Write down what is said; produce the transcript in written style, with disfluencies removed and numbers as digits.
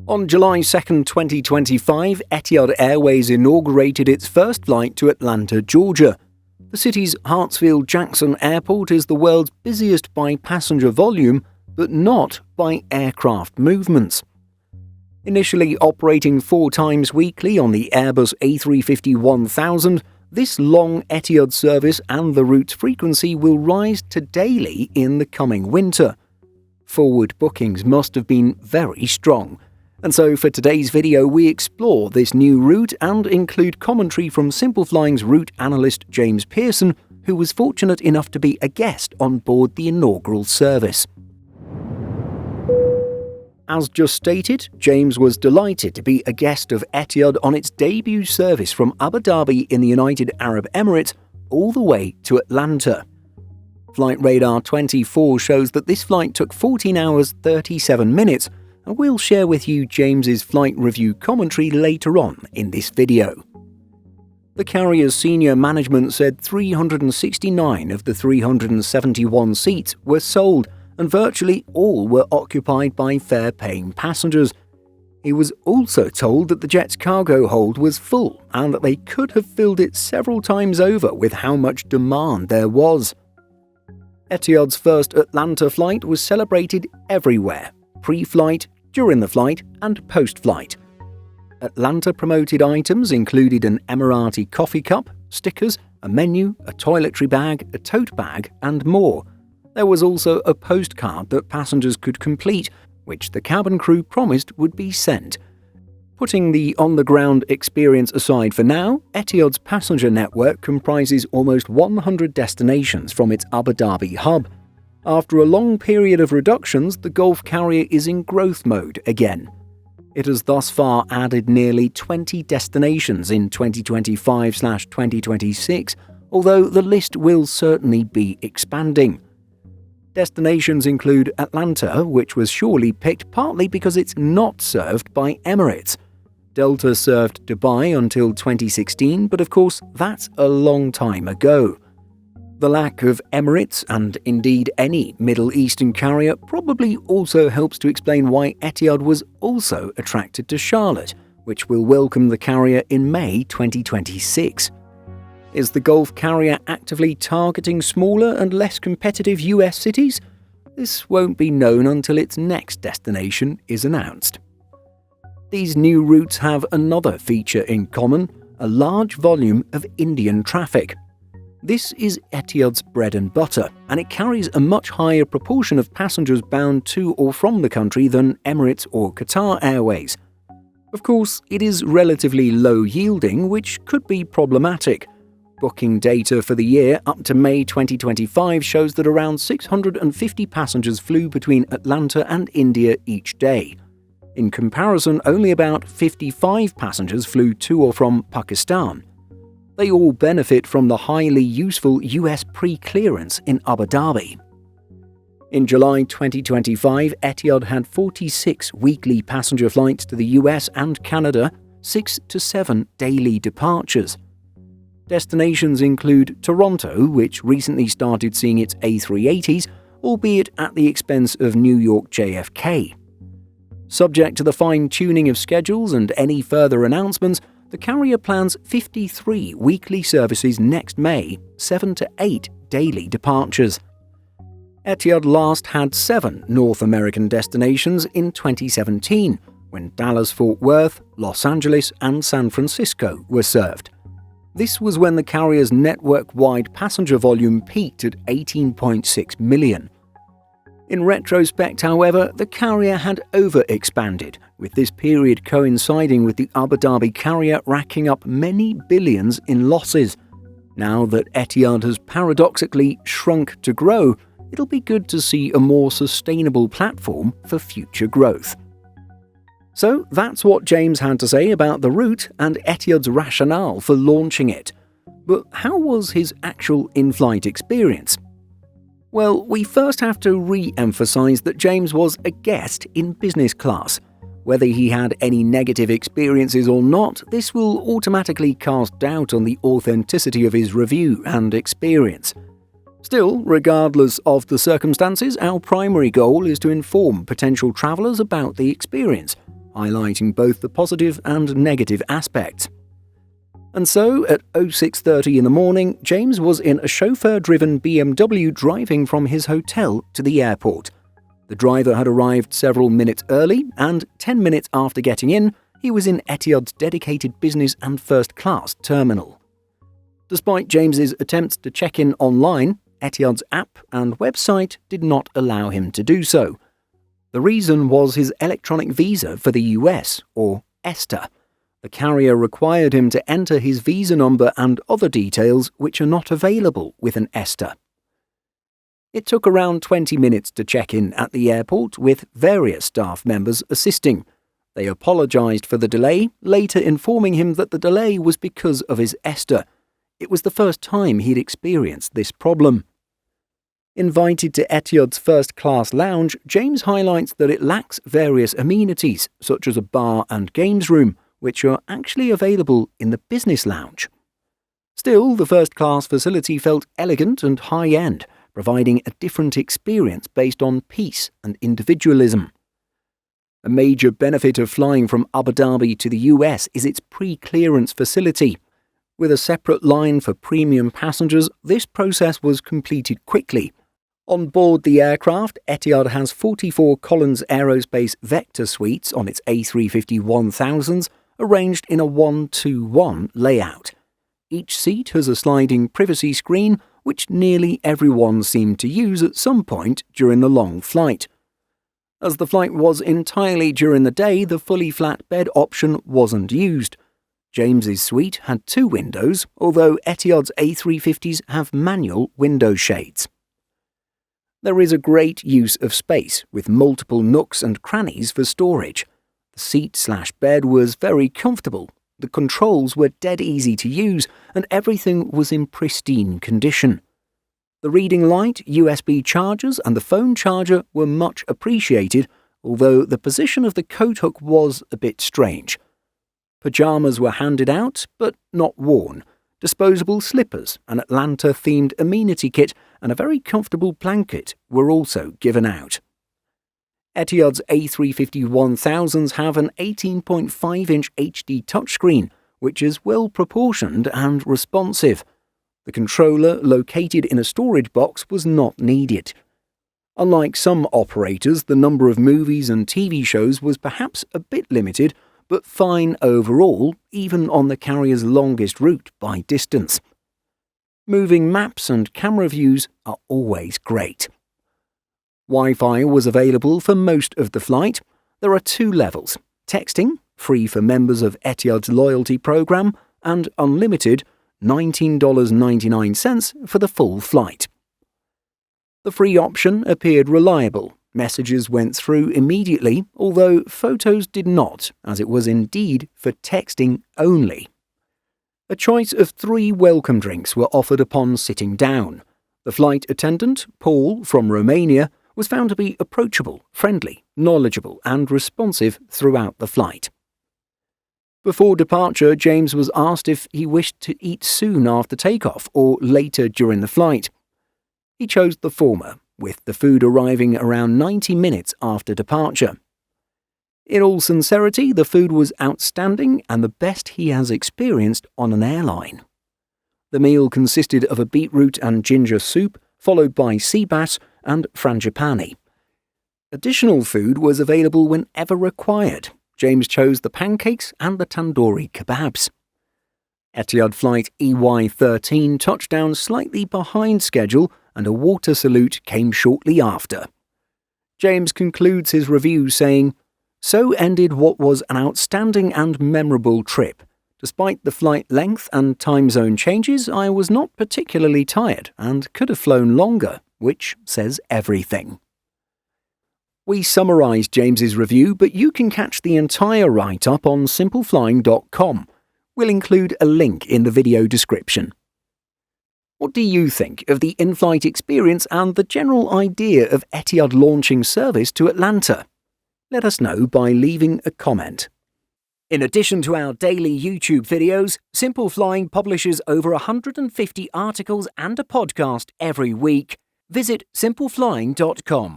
On July 2, 2025, Etihad Airways inaugurated its first flight to Atlanta, Georgia. The city's Hartsfield-Jackson Airport is the world's busiest by passenger volume, but not by aircraft movements. Initially operating 4 times weekly on the Airbus A350-1000, this long Etihad service and the route's frequency will rise to daily in the coming winter. Forward bookings must have been very strong. And so for today's video we explore this new route and include commentary from Simple Flying's route analyst James Pearson, who was fortunate enough to be a guest on board the inaugural service. As just stated, James was delighted to be a guest of Etihad on its debut service from Abu Dhabi in the United Arab Emirates all the way to Atlanta. Flight Radar 24 shows that this flight took 14 hours 37 minutes, and we'll share with you James's flight review commentary later on in this video. The carrier's senior management said 369 of the 371 seats were sold, and virtually all were occupied by fare-paying passengers. He was also told that the jet's cargo hold was full and that they could have filled it several times over with how much demand there was. Etihad's first Atlanta flight was celebrated everywhere, pre-flight, during the flight and post-flight. Atlanta promoted items included an Emirati coffee cup, stickers, a menu, a toiletry bag, a tote bag, and more. There was also a postcard that passengers could complete, which the cabin crew promised would be sent. Putting the on-the-ground experience aside for now, Etihad's passenger network comprises almost 100 destinations from its Abu Dhabi hub. After a long period of reductions, the Gulf carrier is in growth mode again. It has thus far added nearly 20 destinations in 2025/2026, although the list will certainly be expanding. Destinations include Atlanta, which was surely picked partly because it's not served by Emirates. Delta served Dubai until 2016, but of course that's a long time ago. The lack of Emirates, and indeed any Middle Eastern carrier, probably also helps to explain why Etihad was also attracted to Charlotte, which will welcome the carrier in May 2026. Is the Gulf carrier actively targeting smaller and less competitive US cities? This won't be known until its next destination is announced. These new routes have another feature in common: a large volume of Indian traffic. This is Etihad's bread and butter, and it carries a much higher proportion of passengers bound to or from the country than Emirates or Qatar Airways. Of course, it is relatively low-yielding, which could be problematic. Booking data for the year up to May 2025 shows that around 650 passengers flew between Atlanta and India each day. In comparison, only about 55 passengers flew to or from Pakistan. They all benefit from the highly useful US pre-clearance in Abu Dhabi. In July 2025, Etihad had 46 weekly passenger flights to the US and Canada, 6 to 7 daily departures. Destinations include Toronto, which recently started seeing its A380s, albeit at the expense of New York JFK. Subject to the fine-tuning of schedules and any further announcements, the carrier plans 53 weekly services next May, 7 to 8 daily departures. Etihad last had 7 North American destinations in 2017, when Dallas-Fort Worth, Los Angeles, and San Francisco were served. This was when the carrier's network-wide passenger volume peaked at 18.6 million. In retrospect, however, the carrier had overexpanded, with this period coinciding with the Abu Dhabi carrier racking up many billions in losses. Now that Etihad has paradoxically shrunk to grow, it'll be good to see a more sustainable platform for future growth. So that's what James had to say about the route and Etihad's rationale for launching it. But how was his actual in-flight experience? Well, we first have to re-emphasize that James was a guest in business class. Whether he had any negative experiences or not, this will automatically cast doubt on the authenticity of his review and experience. Still, regardless of the circumstances, our primary goal is to inform potential travellers about the experience. highlighting both the positive and negative aspects. And so, at 06:30 in the morning, James was in a chauffeur-driven BMW driving from his hotel to the airport. The driver had arrived several minutes early, and 10 minutes after getting in, he was in Etihad's dedicated business and first-class terminal. Despite James's attempts to check in online, Etihad's app and website did not allow him to do so. The reason was his electronic visa for the US, or ESTA. The carrier required him to enter his visa number and other details which are not available with an ESTA. It took around 20 minutes to check in at the airport, with various staff members assisting. They apologised for the delay, later informing him that the delay was because of his ESTA. It was the first time he'd experienced this problem. Invited to Etihad's first-class lounge, James highlights that it lacks various amenities, such as a bar and games room, which are actually available in the business lounge. Still, the first-class facility felt elegant and high-end, providing a different experience based on peace and individualism. A major benefit of flying from Abu Dhabi to the US is its pre-clearance facility. With a separate line for premium passengers, this process was completed quickly. On board the aircraft, Etihad has 44 Collins Aerospace Vector suites on its A350-1000s, arranged in a 1-2-1 layout. Each seat has a sliding privacy screen, which nearly everyone seemed to use at some point during the long flight. As the flight was entirely during the day, the fully flat bed option wasn't used. James's suite had 2 windows, although Etihad's A350s have manual window shades. There is a great use of space, with multiple nooks and crannies for storage. The seat/bed was very comfortable, the controls were dead easy to use, and everything was in pristine condition. The reading light, USB chargers and the phone charger were much appreciated, although the position of the coat hook was a bit strange. Pyjamas were handed out, but not worn. Disposable slippers, an Atlanta-themed amenity kit, and a very comfortable blanket were also given out. Etihad's A350-1000s have an 18.5-inch HD touchscreen, which is well proportioned and responsive. The controller, located in a storage box, was not needed. Unlike some operators, the number of movies and TV shows was perhaps a bit limited, but fine overall, even on the carrier's longest route by distance. Moving maps and camera views are always great. Wi-Fi was available for most of the flight. There are 2 levels: texting, free for members of Etihad's loyalty program, and unlimited, $19.99 for the full flight. The free option appeared reliable. Messages went through immediately, although photos did not, as it was indeed for texting only. A choice of 3 welcome drinks were offered upon sitting down. The flight attendant, Paul, from Romania, was found to be approachable, friendly, knowledgeable, and responsive throughout the flight. Before departure, James was asked if he wished to eat soon after takeoff or later during the flight. He chose the former, with the food arriving around 90 minutes after departure. In all sincerity, the food was outstanding and the best he has experienced on an airline. The meal consisted of a beetroot and ginger soup, followed by sea bass and frangipani. Additional food was available whenever required. James chose the pancakes and the tandoori kebabs. Etihad flight EY13 touched down slightly behind schedule, and a water salute came shortly after. James concludes his review saying, "So ended what was an outstanding and memorable trip. Despite the flight length and time zone changes, I was not particularly tired and could have flown longer, which says everything." We summarised James's review, but you can catch the entire write-up on simpleflying.com. We'll include a link in the video description. What do you think of the in-flight experience and the general idea of Etihad launching service to Atlanta? Let us know by leaving a comment. In addition to our daily YouTube videos, Simple Flying publishes over 150 articles and a podcast every week. Visit simpleflying.com.